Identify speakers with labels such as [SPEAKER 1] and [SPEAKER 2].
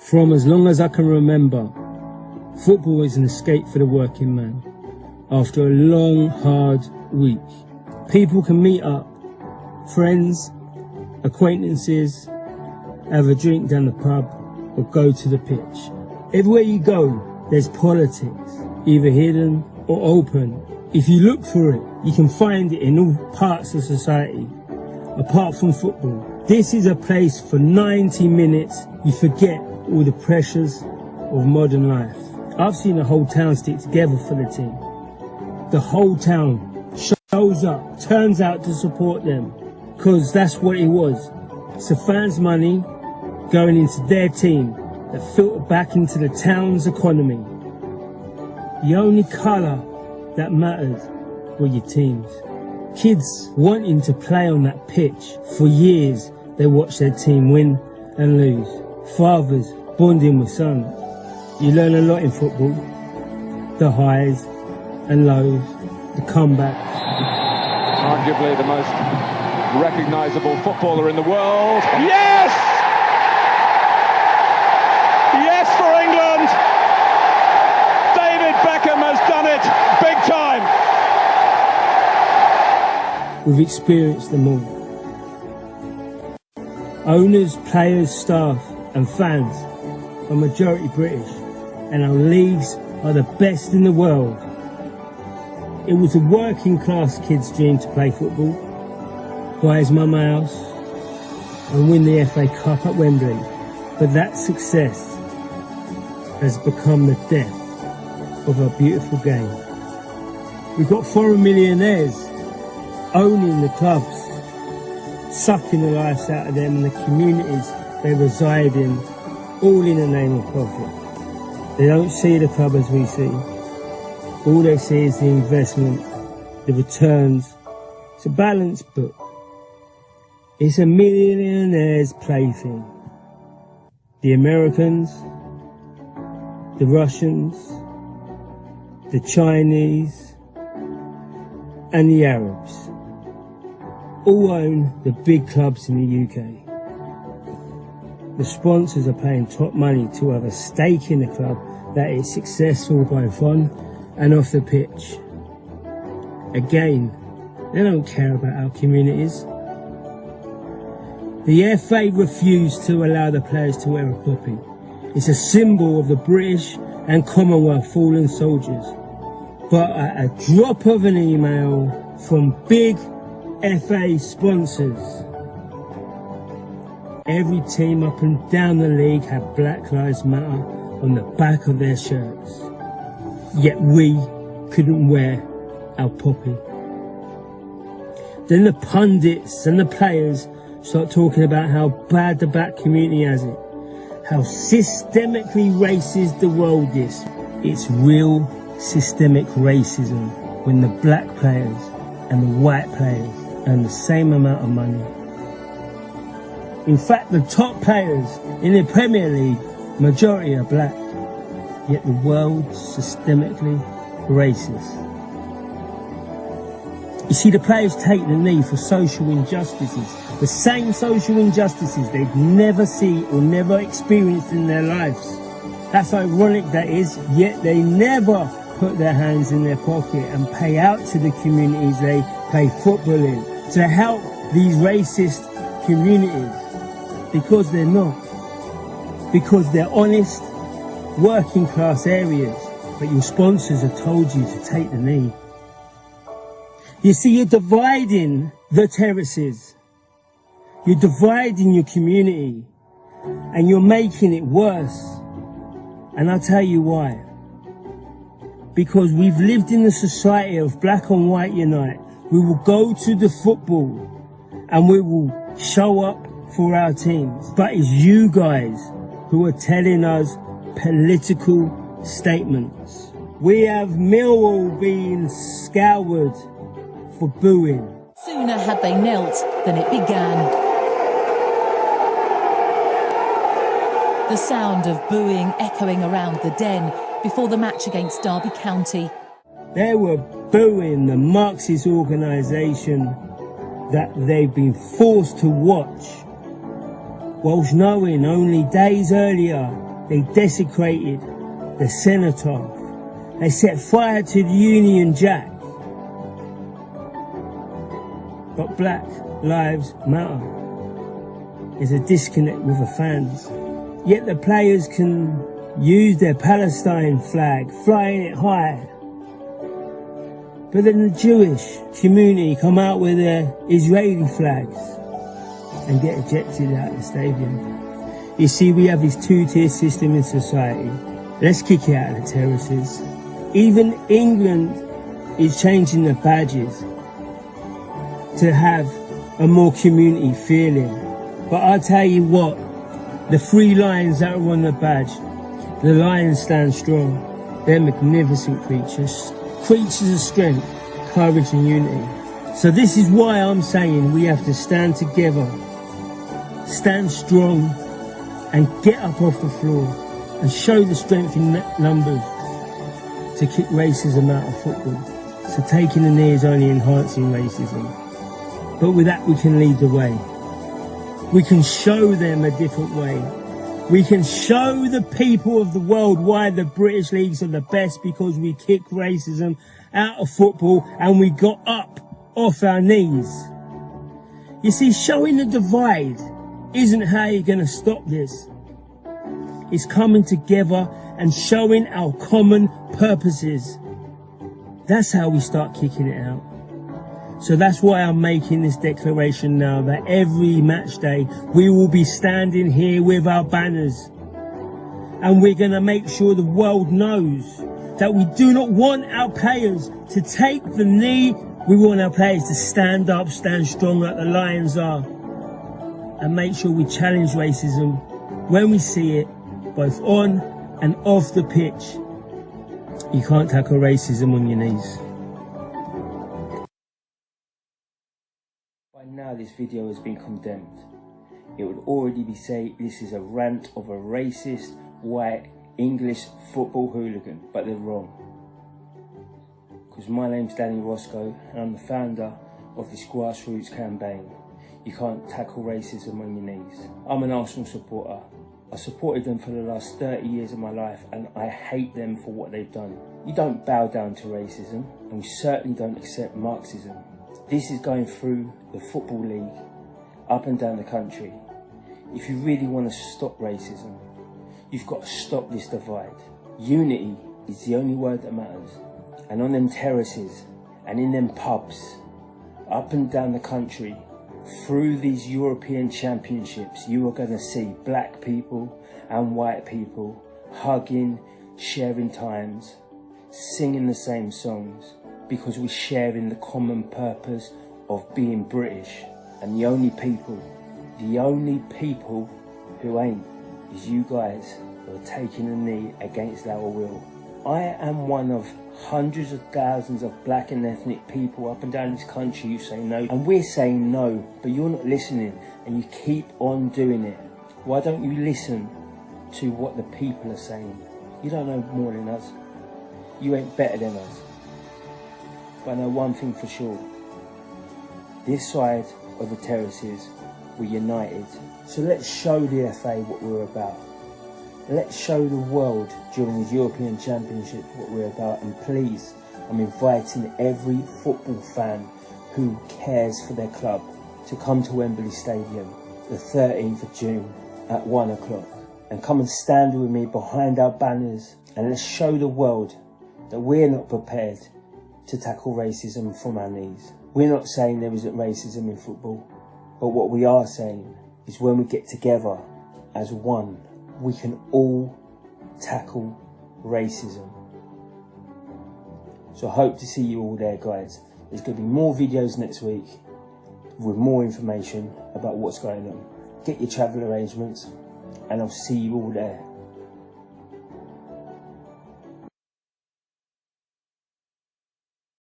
[SPEAKER 1] From as long as I can remember, football is an escape for the working man. After a long, hard week, people can meet up, friends, acquaintances, have a drink down the pub or go to the pitch. Everywhere you go, there's politics, either hidden or open. If you look for it, you can find it in all parts of society, apart from football. This is a place for 90 minutes you forget all the pressures of modern life. I've seen the whole town stick together for the team. The whole town shows up, turns out to support them, because that's what it was. It's the fans' money going into their team that filtered back into the town's economy. The only colour that mattered were your teams. Kids wanting to play on that pitch. For years, they watched their team win and lose. Fathers bonding with sons. You learn a lot in football. The highs and lows, the comebacks.
[SPEAKER 2] Arguably the most recognisable footballer in the world. Yes! Yes for England! David Beckham has done it big time!
[SPEAKER 1] We've experienced them all. Owners, players, staff and fans are majority British, and our leagues are the best in the world. It was a working class kid's dream to play football, buy his mum a house and win the FA Cup at Wembley, but that success has become the death of our beautiful game. We've got foreign millionaires owning the clubs, sucking the lives out of them and the communities they reside in, all in the name of profit. They don't see the club as we see. All they see is the investment, the returns. It's a balanced book. It's a millionaire's plaything. The Americans, the Russians, the Chinese, and the Arabs all own the big clubs in the UK. The sponsors are paying top money to have a stake in the club that is successful both on and off the pitch. Again, they don't care about our communities. The FA refused to allow the players to wear a poppy. It's a symbol of the British and Commonwealth fallen soldiers. But at a drop of an email from big FA sponsors, every team up and down the league had Black Lives Matter on the back of their shirts. Yet we couldn't wear our poppy. Then the pundits and the players start talking about how bad the black community has it, how systemically racist the world is. It's real systemic racism when the black players and the white players earn the same amount of money. In fact, the top players in the Premier League, majority are black, yet the world's systemically racist. You see, the players take the knee for social injustices, the same social injustices they'd never see or never experienced in their lives. That's ironic, that is, yet they never put their hands in their pocket and pay out to the communities they play football in to help these racist communities, because they're not. Because they're honest, working class areas, but your sponsors have told you to take the knee. You see, you're dividing the terraces. You're dividing your community and you're making it worse. And I'll tell you why. Because we've lived in a society of black and white unite. We will go to the football and we will show up for our teams. But it's you guys who are telling us political statements. We have Millwall being scoured for booing.
[SPEAKER 3] Sooner had they knelt than it began. The sound of booing echoing around the Den before the match against Derby County.
[SPEAKER 1] They were booing the Marxist organisation that they've been forced to watch, whilst knowing only days earlier They desecrated the cenotaph. They set fire to the Union Jack. But Black Lives Matter. There's a disconnect with the fans. Yet the players can use their Palestine flag, flying it high. But then the Jewish community come out with their Israeli flags and get ejected out of the stadium. You see, we have this two-tier system in society. Let's kick it out of the terraces. Even England is changing the badges to have a more community feeling. But I'll tell you what, the 3 lions that are on the badge, the lions stand strong. They're magnificent creatures. Creatures of strength, courage and unity. So this is why I'm saying we have to stand together, stand strong and get up off the floor and show the strength in numbers to kick racism out of football. So taking the knee is only enhancing racism. But with that we can lead the way. We can show them a different way. We can show the people of the world why the British leagues are the best, because we kick racism out of football and we got up off our knees. You see, showing the divide isn't how you're going to stop this. It's coming together and showing our common purposes. That's how we start kicking it out. So that's why I'm making this declaration now, that every match day we will be standing here with our banners. And we're going to make sure the world knows that we do not want our players to take the knee. We want our players to stand up, stand strong like the Lions are. And make sure we challenge racism when we see it, both on and off the pitch. You can't tackle racism on your knees. By now this video has been condemned. It would already be said this is a rant of a racist, white, English football hooligan, but they're wrong. Because my name's Danny Roscoe and I'm the founder of this grassroots campaign. You can't tackle racism on your knees. I'm an Arsenal supporter. I supported them for the last 30 years of my life and I hate them for what they've done. You don't bow down to racism and we certainly don't accept Marxism. This is going through the Football League, up and down the country. If you really want to stop racism, you've got to stop this divide. Unity is the only word that matters. And on them terraces and in them pubs, up and down the country, through these European championships, you are going to see black people and white people hugging, sharing times, singing the same songs, because we share in the common purpose of being British. And the only people who ain't is you guys who are taking a knee against our will. I am one of hundreds of thousands of black and ethnic people up and down this country who say no, and we're saying no, but you're not listening and you keep on doing it. Why don't you listen to what the people are saying? You don't know more than us. You ain't better than us. But I know one thing for sure. This side of the terraces, we're united. So let's show the FA what we're about. Let's show the world during the European Championship what we're about. And please, I'm inviting every football fan who cares for their club to come to Wembley Stadium the 13th of June at 1 o'clock. And come and stand with me behind our banners. And let's show the world that we're not prepared to tackle racism from our knees. We're not saying there isn't racism in football. But what we are saying is when we get together as one, we can all tackle racism. So I hope to see you all there, guys. There's going to be more videos next week with more information about what's going on. Get your travel arrangements and I'll see you all there.